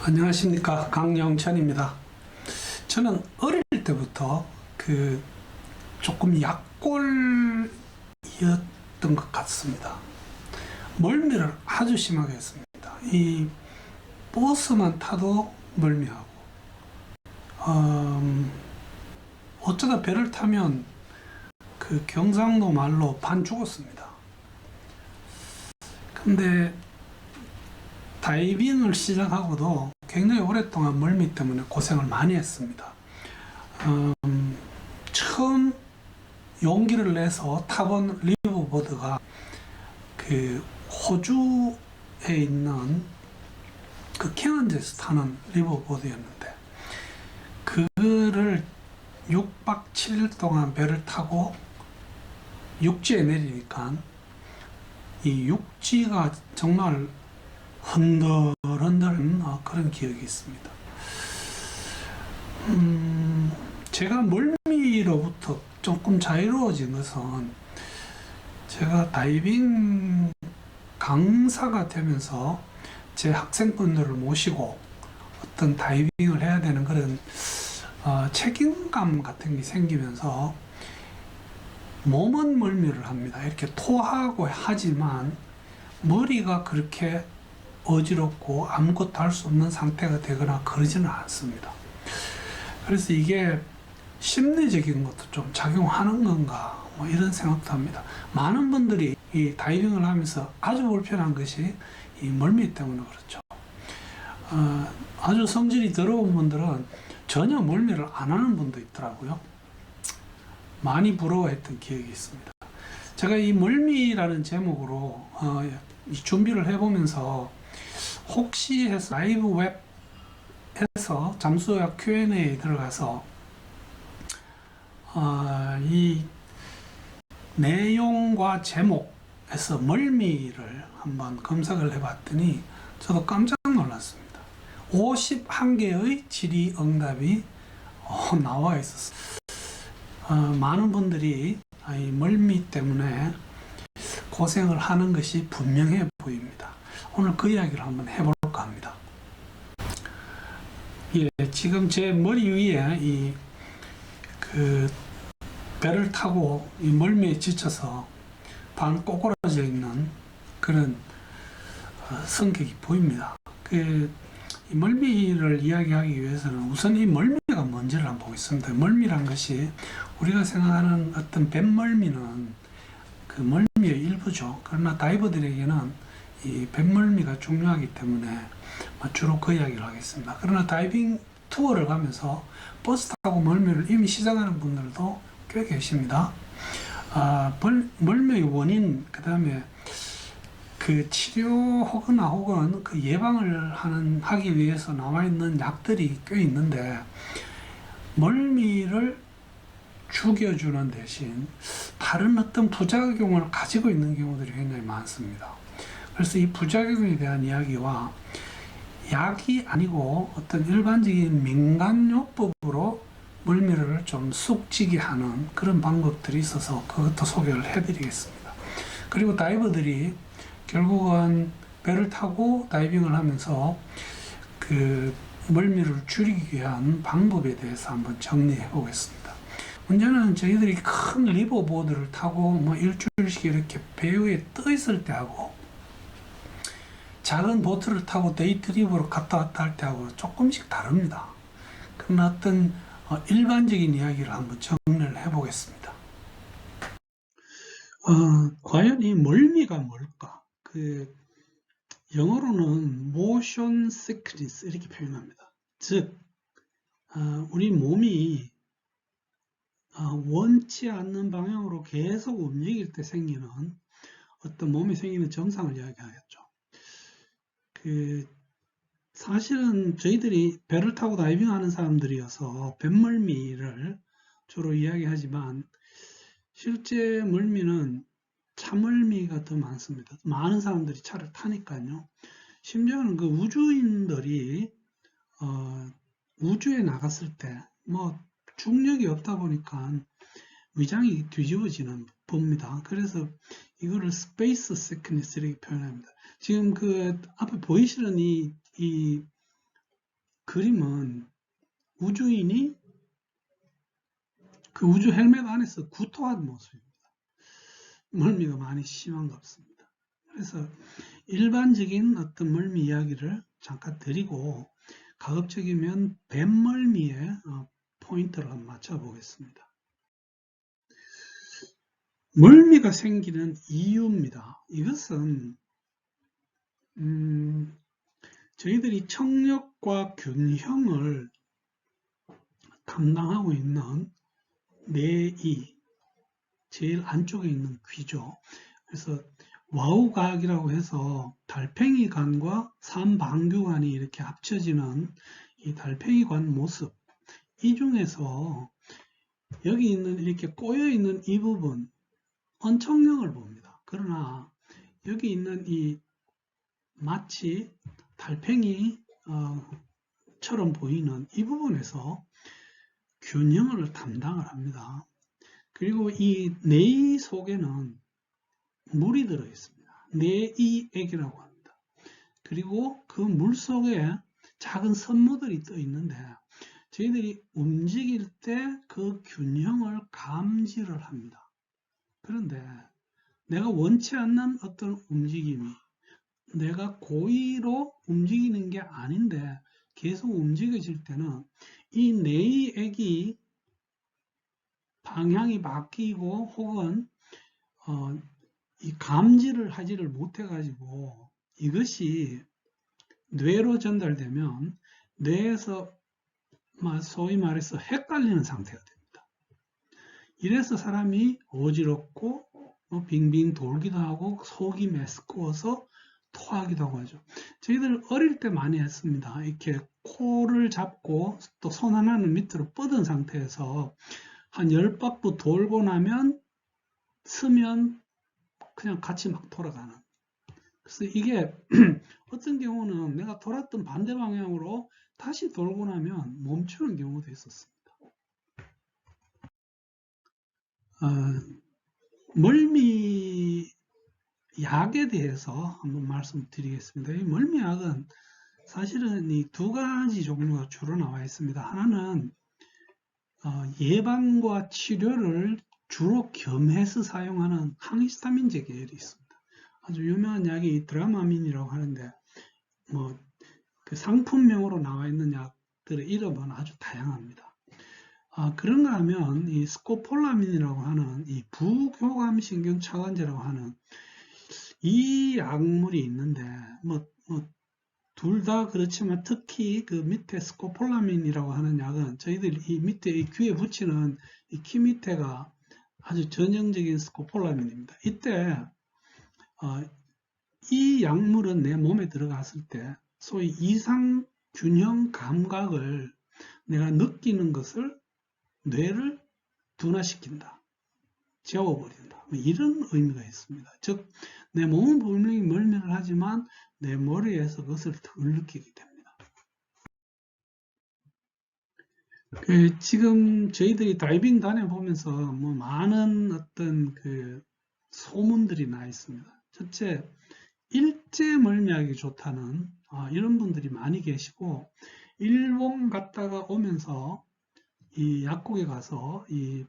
안녕하십니까, 강영천입니다. 저는 어릴 때부터 조금 약골이었던 것 같습니다. 멀미를 아주 심하게 했습니다. 이 버스만 타도 멀미하고, 어쩌다 배를 타면 그 경상도 말로 반 죽었습니다. 근데 다이빙을 시작하고도 굉장히 오랫동안 멀미 때문에 고생을 많이 했습니다. 처음 용기를 내서 타본 리버보드가 그 호주에 있는 그 케언즈에서 타는 리버보드였는데, 그거를 6박 7일 동안 배를 타고 육지에 내리니까 이 육지가 정말 흔들흔들 그런 기억이 있습니다. 제가 멀미로부터 조금 자유로워진 것은 제가 다이빙 강사가 되면서 제 학생분들을 모시고 어떤 다이빙을 해야 되는 그런 책임감 같은 게 생기면서 몸은 멀미를 합니다. 이렇게 토하고 하지만 머리가 그렇게 어지럽고 아무것도 할 수 없는 상태가 되거나 그러지는 않습니다. 그래서 이게 심리적인 것도 좀 작용하는 건가 이런 생각도 합니다. 많은 분들이 이 다이빙을 하면서 아주 불편한 것이 이 멀미 때문에 그렇죠. 아주 성질이 더러운 분들은 전혀 멀미를 안 하는 분도 있더라고요. 많이 부러워했던 기억이 있습니다. 제가 이 멀미라는 제목으로 이 준비를 해보면서 혹시 해서 라이브 웹에서 잠수약 Q&A에 들어가서 이 내용과 제목에서 멀미를 한번 검색을 해봤더니 저도 깜짝 놀랐습니다. 51개의 질의응답이 나와 있었어요. 많은 분들이 이 멀미 때문에 고생을 하는 것이 분명해 보입니다. 오늘 그 이야기를 한번 해볼까 합니다. 예, 지금 제 머리 위에 배를 타고 이 멀미에 지쳐서 반 꼬꾸라져 있는 그런 성격이 보입니다. 이 멀미를 이야기하기 위해서는 우선 이 멀미가 뭔지를 한번 보겠습니다. 멀미란 것이 우리가 생각하는 어떤 뱃멀미는 그 멀미의 일부죠. 그러나 다이버들에게는 이 뱃멀미가 중요하기 때문에 주로 그 이야기를 하겠습니다. 그러나 다이빙 투어를 가면서 버스 타고 멀미를 이미 시작하는 분들도 꽤 계십니다. 멀미의 원인, 그 다음에 그 치료 혹은 그 예방을 하기 위해서 나와 있는 약들이 꽤 있는데, 멀미를 죽여주는 대신 다른 어떤 부작용을 가지고 있는 경우들이 굉장히 많습니다. 그래서 이 부작용에 대한 이야기와 약이 아니고 어떤 일반적인 민간요법으로 멀미를 좀 쑥지게 하는 그런 방법들이 있어서 그것도 소개를 해드리겠습니다. 그리고 다이버들이 결국은 배를 타고 다이빙을 하면서 그 멀미를 줄이기 위한 방법에 대해서 한번 정리해 보겠습니다. 문제는 저희들이 큰 리버보드를 타고 일주일씩 이렇게 배 위에 떠 있을 때하고 작은 보트를 타고 데이트립으로 갔다 왔다 할 때하고 조금씩 다릅니다. 그런 어떤 일반적인 이야기를 한번 정리를 해보겠습니다. 과연 이 멀미가 뭘까? 영어로는 motion sickness 이렇게 표현합니다. 즉, 우리 몸이 원치 않는 방향으로 계속 움직일 때 생기는 어떤 몸에 생기는 증상을 이야기하겠죠. 사실은 저희들이 배를 타고 다이빙하는 사람들이어서 뱃멀미를 주로 이야기하지만 실제 멀미는 차멀미가 더 많습니다. 많은 사람들이 차를 타니까요. 심지어는 그 우주인들이 우주에 나갔을 때 중력이 없다 보니까 위장이 뒤집어지는 겁니다. 그래서 이거를 스페이스 시크니스 이렇게 표현합니다. 지금 그 앞에 보이시는 이 그림은 우주인이 그 우주 헬멧 안에서 구토한 모습입니다. 멀미가 많이 심한 것 같습니다. 그래서 일반적인 어떤 멀미 이야기를 잠깐 드리고 가급적이면 뱀멀미에 포인트를 한번 맞춰보겠습니다. 멀미가 생기는 이유입니다. 이것은 저희들이 청력과 균형을 담당하고 있는 뇌의 제일 안쪽에 있는 귀죠. 그래서 와우각이라고 해서 달팽이관과 삼방규관이 이렇게 합쳐지는 이 달팽이관 모습, 이 중에서 여기 있는 이렇게 꼬여 있는 이 부분 언청력을 봅니다. 그러나 여기 있는 이 마치 달팽이처럼 보이는 이 부분에서 균형을 담당을 합니다. 그리고 이 뇌 속에는 물이 들어 있습니다. 뇌이액이라고 합니다. 그리고 그 물 속에 작은 섬모들이 떠 있는데 저희들이 움직일 때 그 균형을 감지를 합니다. 그런데 내가 원치 않는 어떤 움직임이 내가 고의로 움직이는 게 아닌데 계속 움직여질 때는 이 뇌액이 방향이 바뀌고 혹은 이 감지를 하지를 못해 가지고 이것이 뇌로 전달되면 뇌에서 소위 말해서 헷갈리는 상태가 됩니다. 이래서 사람이 어지럽고 빙빙 돌기도 하고 속이 메스꺼워서 토하기도 하죠. 저희들 어릴 때 많이 했습니다. 이렇게 코를 잡고 또 손 하나는 밑으로 뻗은 상태에서 한 10바퀴 돌고 나면 서면 그냥 같이 막 돌아가는. 그래서 이게 어떤 경우는 내가 돌았던 반대 방향으로 다시 돌고 나면 멈추는 경우도 있었습니다. 멀미 약에 대해서 한번 말씀드리겠습니다. 이 멀미약은 사실은 이 두 가지 종류가 주로 나와 있습니다. 하나는 예방과 치료를 주로 겸해서 사용하는 항히스타민제 계열이 있습니다. 아주 유명한 약이 드라마민이라고 하는데 그 상품명으로 나와 있는 약들의 이름은 아주 다양합니다. 그런가 하면 이 스코폴라민이라고 하는 이 부교감신경 차관제라고 하는 이 약물이 있는데 둘 다 그렇지만 특히 그 밑에 스코폴라민이라고 하는 약은 저희들 이 밑에 이 귀에 붙이는 이 키 밑에가 아주 전형적인 스코폴라민입니다. 이때 이 약물은 내 몸에 들어갔을 때 소위 이상 균형 감각을 내가 느끼는 것을 뇌를 둔화시킨다, 재워버린다, 이런 의미가 있습니다. 즉 내 몸은 분명히 멀미를 하지만 내 머리에서 그것을 덜 느끼게 됩니다. 지금 저희들이 다이빙 다녀보면서 많은 어떤 그 소문들이 나 있습니다. 첫째, 일제 멀미하기 좋다는 이런 분들이 많이 계시고, 일본 갔다가 오면서 이 약국에 가서 이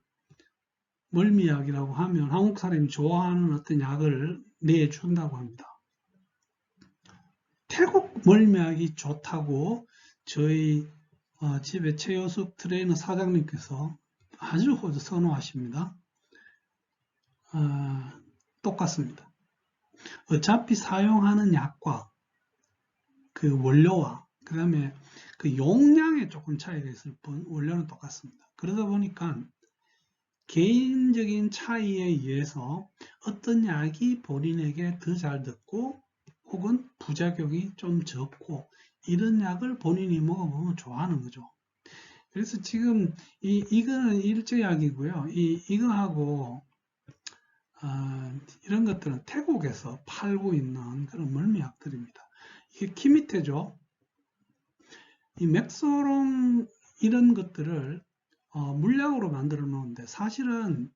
멀미약이라고 하면 한국 사람이 좋아하는 어떤 약을 내준다고 합니다. 태국 멀미약이 좋다고 저희 집에 최효숙 트레이너 사장님께서 아주 선호하십니다. 똑같습니다. 어차피 사용하는 약과 그 원료와 그 다음에 그 용량에 조금 차이가 있을 뿐 원료는 똑같습니다. 그러다 보니까 개인적인 차이에 의해서 어떤 약이 본인에게 더 잘 듣고 혹은 부작용이 좀 적고 이런 약을 본인이 먹어보면 좋아하는 거죠. 그래서 지금 이거는 일제약이고요. 이거하고 이런 것들은 태국에서 팔고 있는 그런 멀미약들입니다. 이게 키 밑에죠. 이 맥소롬 이런 것들을 물약으로 만들어 놓는데 사실은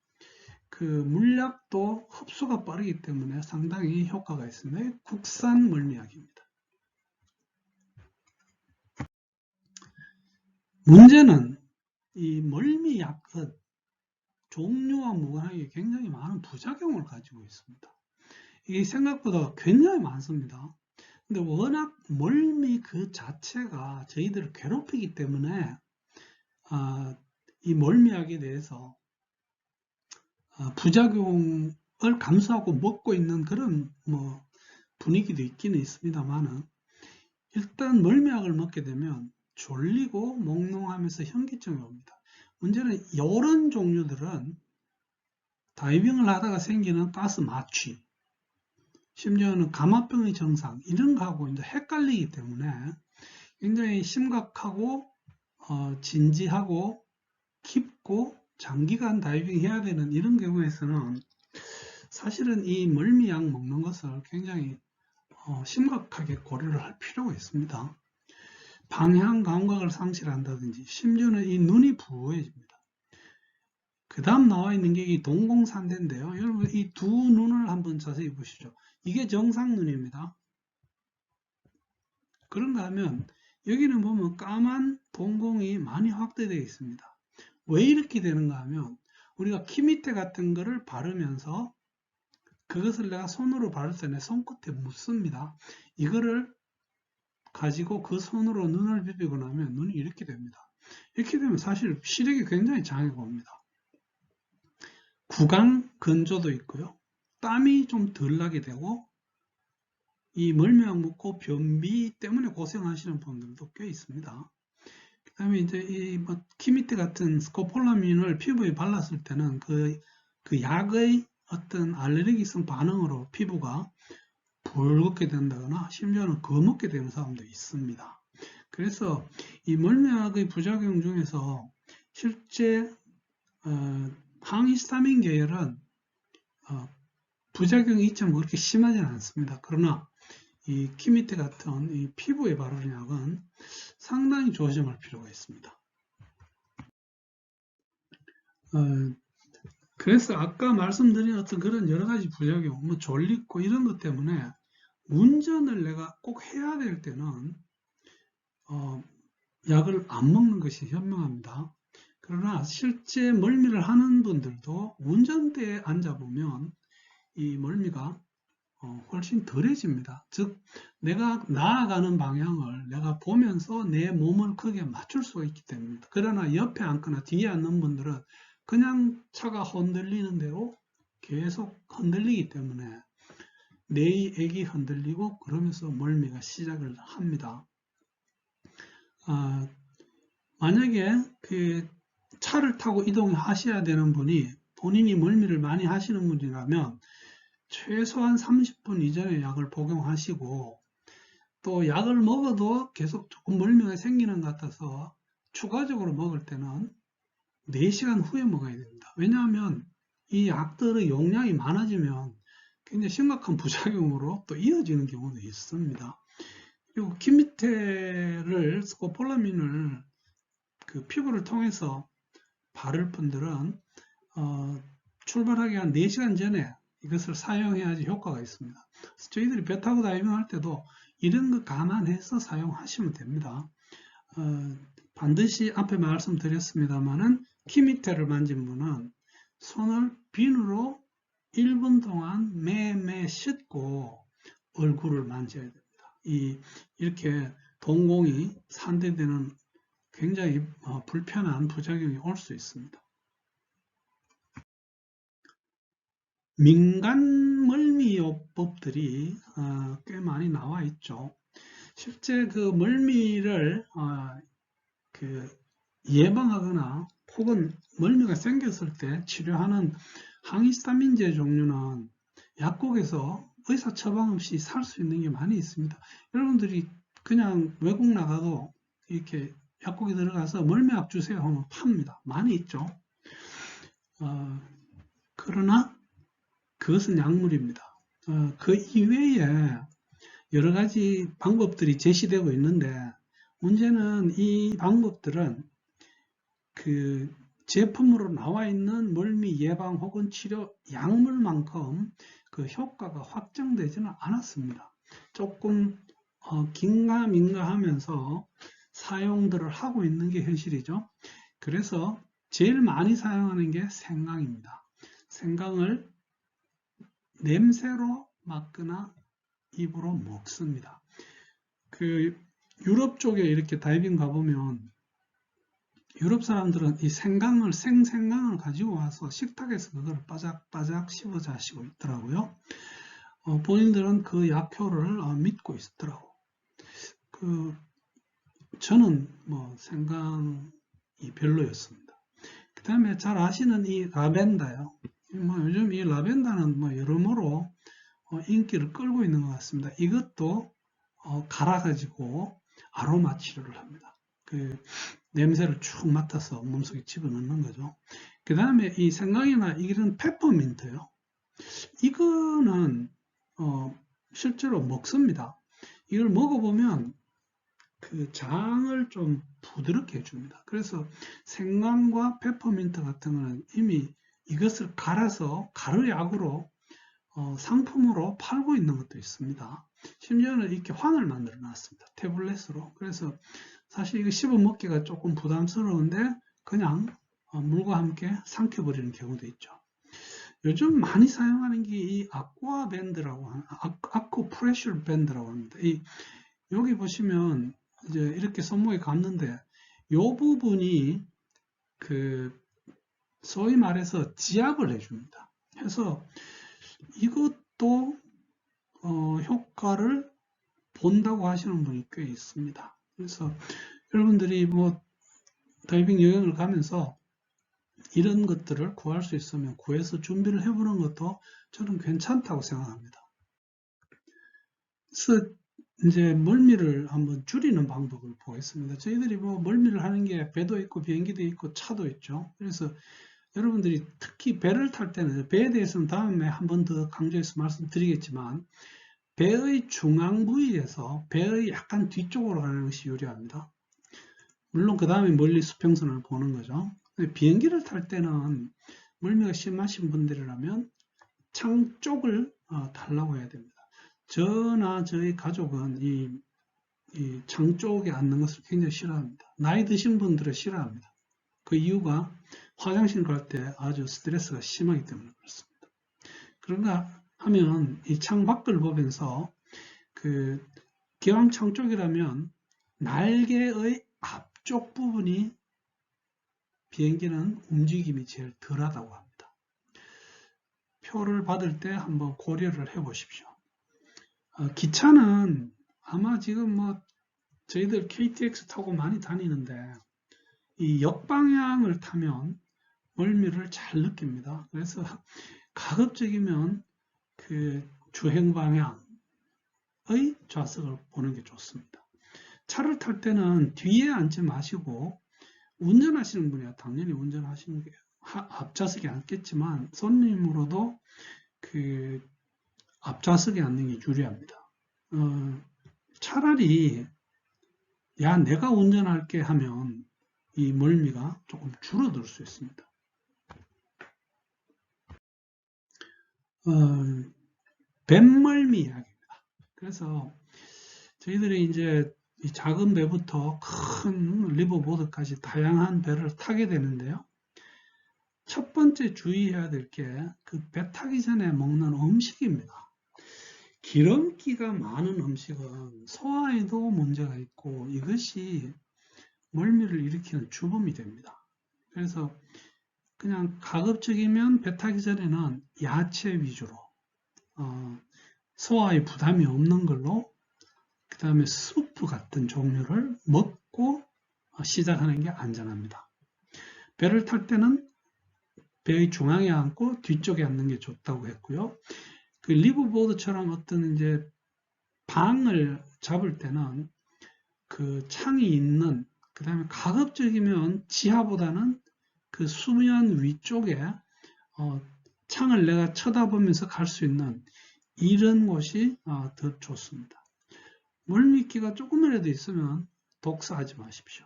그 물약도 흡수가 빠르기 때문에 상당히 효과가 있습니다. 국산 멀미약입니다. 문제는 이 멀미약은 종류와 무관하게 굉장히 많은 부작용을 가지고 있습니다. 이게 생각보다 굉장히 많습니다. 근데 워낙 멀미 그 자체가 저희들을 괴롭히기 때문에 이 멀미약에 대해서 부작용을 감수하고 먹고 있는 그런 분위기도 있기는 있습니다만은, 일단 멀미약을 먹게 되면 졸리고 몽롱하면서 현기증이 옵니다. 문제는 이런 종류들은 다이빙을 하다가 생기는 가스 마취, 심지어는 감압병의 증상 이런 거하고 이제 헷갈리기 때문에 굉장히 심각하고 진지하고 깊고 장기간 다이빙 해야 되는 이런 경우에서는 사실은 이 멀미약 먹는 것을 굉장히 심각하게 고려를 할 필요가 있습니다. 방향 감각을 상실한다든지 심지어는 이 눈이 부어집니다. 그 다음 나와 있는 게 이 동공산대인데요. 여러분 이 두 눈을 한번 자세히 보시죠. 이게 정상 눈입니다. 그런가 하면 여기는 보면 까만 동공이 많이 확대되어 있습니다. 왜 이렇게 되는가 하면 우리가 키 밑에 같은 거를 바르면서 그것을 내가 손으로 바를 때 내 손끝에 묻습니다. 이거를 가지고 그 손으로 눈을 비비고 나면 눈이 이렇게 됩니다. 이렇게 되면 사실 시력이 굉장히 장애가 옵니다. 구강 건조도 있고요. 땀이 좀 덜 나게 되고 이 멀미약 먹고 변비 때문에 고생하시는 분들도 꽤 있습니다. 그 다음에 이제 이 키미테 같은 스코폴라민을 피부에 발랐을 때는 그 약의 어떤 알레르기성 반응으로 피부가 붉게 된다거나 심지어는 검게 되는 사람도 있습니다. 그래서 이 멀미약의 부작용 중에서 실제 항히스타민 계열은 부작용이 있지만 그렇게 심하지는 않습니다. 그러나 이 키미테 같은 이 피부에 바르는 약은 상당히 조심할 필요가 있습니다. 그래서 아까 말씀드린 어떤 그런 여러 가지 부작용, 졸리고 이런 것 때문에 운전을 내가 꼭 해야 될 때는 약을 안 먹는 것이 현명합니다. 그러나 실제 멀미를 하는 분들도 운전대에 앉아보면 이 멀미가 훨씬 덜해집니다. 즉 내가 나아가는 방향을 내가 보면서 내 몸을 크게 맞출 수가 있기 때문입니다. 그러나 옆에 앉거나 뒤에 앉는 분들은 그냥 차가 흔들리는 대로 계속 흔들리기 때문에 뇌액이 흔들리고 그러면서 멀미가 시작을 합니다. 만약에 그 차를 타고 이동하셔야 되는 분이 본인이 멀미를 많이 하시는 분이라면 최소한 30분 이전에 약을 복용하시고, 또 약을 먹어도 계속 조금 멀미가 생기는 것 같아서 추가적으로 먹을 때는 4시간 후에 먹어야 됩니다. 왜냐하면 이 약들의 용량이 많아지면 굉장히 심각한 부작용으로 또 이어지는 경우도 있습니다. 그리고 키미테를 스코폴라민을 그 피부를 통해서 바를 분들은 출발하기 한 4시간 전에 이것을 사용해야지 효과가 있습니다. 그래서 저희들이 배 타고 다이빙할 때도 이런 거 감안해서 사용하시면 됩니다. 반드시 앞에 말씀드렸습니다만은 키미테를 만진 분은 손을 비누로 1분 동안 매매 씻고 얼굴을 만져야 됩니다. 이렇게 동공이 산대되는 굉장히 불편한 부작용이 올 수 있습니다. 민간 멀미요법들이 꽤 많이 나와 있죠. 실제 그 멀미를 예방하거나 혹은 멀미가 생겼을 때 치료하는 항히스타민제 종류는 약국에서 의사 처방 없이 살 수 있는 게 많이 있습니다. 여러분들이 그냥 외국 나가도 이렇게 약국에 들어가서 멀미약 주세요 하면 팝니다. 많이 있죠. 그러나 그것은 약물입니다. 그 이외에 여러 가지 방법들이 제시되고 있는데, 문제는 이 방법들은 그 제품으로 나와 있는 멀미 예방 혹은 치료 약물만큼 그 효과가 확정되지는 않았습니다. 조금 긴가민가 하면서 사용들을 하고 있는 게 현실이죠. 그래서 제일 많이 사용하는 게 생강입니다. 생강을 냄새로 맡거나 입으로 먹습니다. 그 유럽 쪽에 이렇게 다이빙 가보면 유럽 사람들은 이 생강을 가지고 와서 식탁에서 그걸 바작바작 씹어 자시고 있더라고요. 본인들은 그 약효를 믿고 있더라고. 저는 뭐 생강이 별로였습니다. 그 다음에 잘 아시는 이 라벤더요. 뭐 요즘 이 라벤더는 뭐 여러모로 인기를 끌고 있는 것 같습니다. 이것도 갈아가지고 아로마 치료를 합니다. 그 냄새를 쭉 맡아서 몸속에 집어넣는 거죠. 그 다음에 이 생강이나 이런 페퍼민트요. 이거는 실제로 먹습니다. 이걸 먹어보면 그 장을 좀 부드럽게 해줍니다. 그래서 생강과 페퍼민트 같은 거는 이미 이것을 갈아서 가루약으로 상품으로 팔고 있는 것도 있습니다. 심지어는 이렇게 황을 만들어 놨습니다. 태블릿으로. 그래서 사실 이거 씹어 먹기가 조금 부담스러운데 그냥 물과 함께 삼켜버리는 경우도 있죠. 요즘 많이 사용하는 게 이 아쿠아 밴드라고 하는, 아쿠 프레셔 밴드라고 합니다. 여기 보시면 이제 이렇게 손목에 감는데 이 부분이 소위 말해서 지압을 해줍니다. 해서 이것도 효과를 본다고 하시는 분이 꽤 있습니다. 그래서 여러분들이 뭐 다이빙 여행을 가면서 이런 것들을 구할 수 있으면 구해서 준비를 해보는 것도 저는 괜찮다고 생각합니다. 그래서 이제 멀미를 한번 줄이는 방법을 보겠습니다. 저희들이 뭐 멀미를 하는 게 배도 있고 비행기도 있고 차도 있죠. 그래서 여러분들이 특히 배를 탈 때는, 배에 대해서는 다음에 한 번 더 강조해서 말씀드리겠지만, 배의 중앙 부위에서 배의 약간 뒤쪽으로 가는 것이 유리합니다. 물론 그 다음에 멀리 수평선을 보는 거죠. 비행기를 탈 때는 멀미가 심하신 분들이라면 창 쪽을 달라고 해야 됩니다. 저나 저희 가족은 이 창 쪽에 앉는 것을 굉장히 싫어합니다. 나이 드신 분들은 싫어합니다. 그 이유가 화장실 갈 때 아주 스트레스가 심하기 때문에 그렇습니다. 그런가 하면 이 창 밖을 보면서 기왕 창 쪽이라면 날개의 앞쪽 부분이 비행기는 움직임이 제일 덜하다고 합니다. 표를 받을 때 한번 고려를 해보십시오. 기차는 아마 지금 뭐 저희들 KTX 타고 많이 다니는데 이 역방향을 타면 멀미를 잘 느낍니다. 그래서 가급적이면 주행 방향의 좌석을 보는 게 좋습니다. 차를 탈 때는 뒤에 앉지 마시고 운전하시는 분이야 당연히 운전하시는 게 앞좌석에 앉겠지만 손님으로도 앞좌석에 앉는 게 유리합니다. 차라리 야 내가 운전할게 하면 이 멀미가 조금 줄어들 수 있습니다. 뱃멀미 이야기입니다. 그래서 저희들이 이제 이 작은 배부터 큰 리버보드까지 다양한 배를 타게 되는데요. 첫 번째 주의해야 될 게 그 배 타기 전에 먹는 음식입니다. 기름기가 많은 음식은 소화에도 문제가 있고 이것이 멀미를 일으키는 주범이 됩니다. 그래서 그냥 가급적이면 배 타기 전에는 야채 위주로 소화에 부담이 없는 걸로 그 다음에 수프 같은 종류를 먹고 시작하는 게 안전합니다. 배를 탈 때는 배의 중앙에 앉고 뒤쪽에 앉는 게 좋다고 했고요. 그 리버보드처럼 어떤 이제 방을 잡을 때는 그 창이 있는 그 다음에 가급적이면 지하보다는 그 수면 위쪽에 창을 내가 쳐다보면서 갈 수 있는 이런 곳이 더 좋습니다. 멀미기가 조금이라도 있으면 독서하지 마십시오.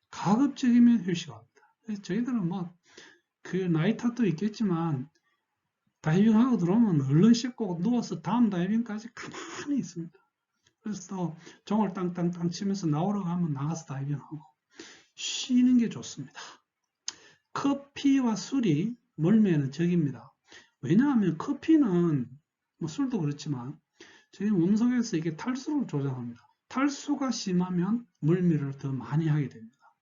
가급적이면 휴식합니다. 저희들은 뭐 그 나이 탓도 있겠지만 다이빙하고 들어오면 얼른 씻고 누워서 다음 다이빙까지 가만히 있습니다. 그래서 또 종을 땅땅땅 치면서 나오라고 하면 나가서 다이빙하고 쉬는 게 좋습니다. 커피와 술이 멀미에는 적입니다. 왜냐하면 커피는 뭐 술도 그렇지만 저희 몸속에서 이게 탈수를 조장합니다. 탈수가 심하면 멀미를 더 많이 하게 됩니다.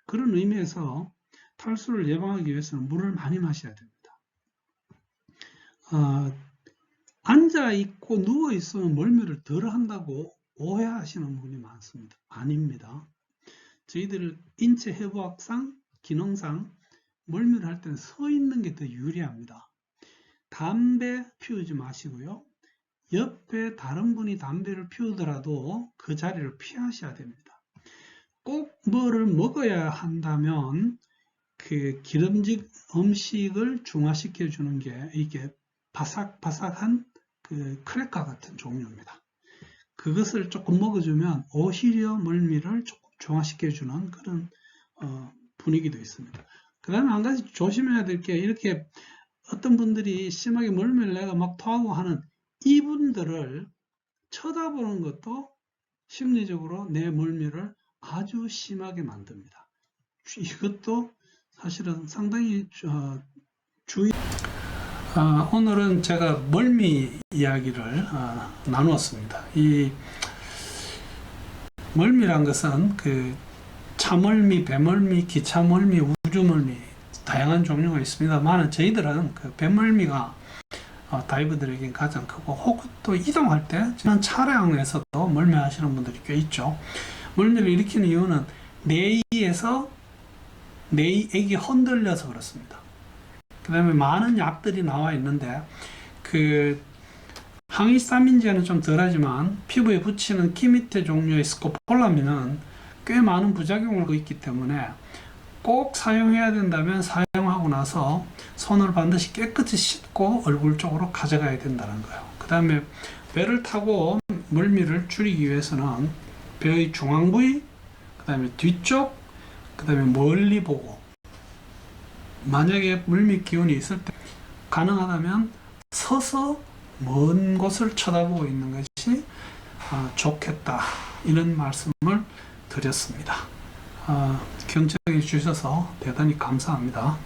그런 의미에서 탈수를 예방하기 위해서는 물을 많이 마셔야 됩니다. 앉아 있고 누워 있으면 멀미를 덜 한다고 오해하시는 분이 많습니다. 아닙니다. 저희들 인체 해부학상, 기능상 멀미를 할 때는 서 있는 게 더 유리합니다. 담배 피우지 마시고요. 옆에 다른 분이 담배를 피우더라도 그 자리를 피하셔야 됩니다. 꼭 뭐를 먹어야 한다면 그 기름진 음식을 중화시켜 주는 게 이게 바삭바삭한 그 크래커 같은 종류입니다. 그것을 조금 먹어주면 오히려 멀미를 조금 중화시켜 주는 그런 분위기도 있습니다. 그 다음에 한 가지 조심해야 될 게 이렇게 어떤 분들이 심하게 멀미를 내가 막 토하고 하는 이분들을 쳐다보는 것도 심리적으로 내 멀미를 아주 심하게 만듭니다. 이것도 사실은 상당히 오늘은 제가 멀미 이야기를 나누었습니다. 이 멀미란 것은 그 차멀미, 배멀미, 기차멀미, 우주멀미 다양한 종류가 있습니다만 저희들은 그 배멀미가 다이버들에게 가장 크고 혹은 또 이동할 때 차량에서도 멀미하시는 분들이 꽤 있죠. 멀미를 일으키는 이유는 뇌액이 흔들려서 그렇습니다. 그 다음에 많은 약들이 나와 있는데 그 항히스타민제는 좀 덜하지만 피부에 붙이는 키미테 종류의 스코폴라민은 꽤 많은 부작용을 갖고 있기 때문에 꼭 사용해야 된다면 사용하고 나서 손을 반드시 깨끗이 씻고 얼굴 쪽으로 가져가야 된다는 거예요. 그 다음에 배를 타고 멀미를 줄이기 위해서는 배의 중앙 부위, 그 다음에 뒤쪽, 그 다음에 멀리 보고, 만약에 멀미 기운이 있을 때 가능하다면 서서 먼 곳을 쳐다보고 있는 것이 좋겠다, 이런 말씀을 드렸습니다. 경청해 주셔서 대단히 감사합니다.